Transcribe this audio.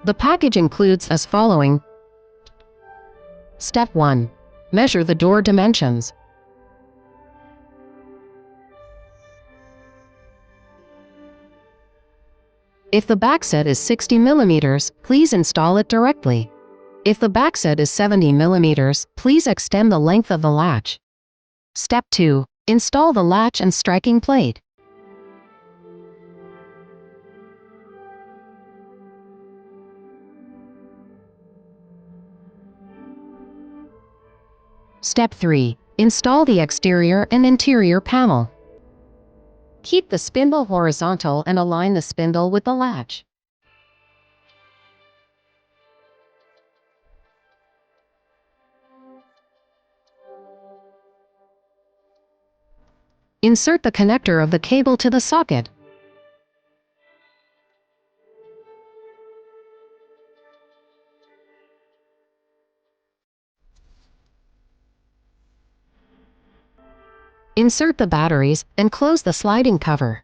The package includes as following. Step 1. Measure the door dimensions. If the backset is 60 mm, please install it directly. If the backset is 70 mm, please extend the length of the latch. Step 2. Install the latch and striking plate. Step 3. Install the exterior and interior panel. Keep the spindle horizontal and align the spindle with the latch. Insert the connector of the cable to the socket. Insert the batteries and close the sliding cover.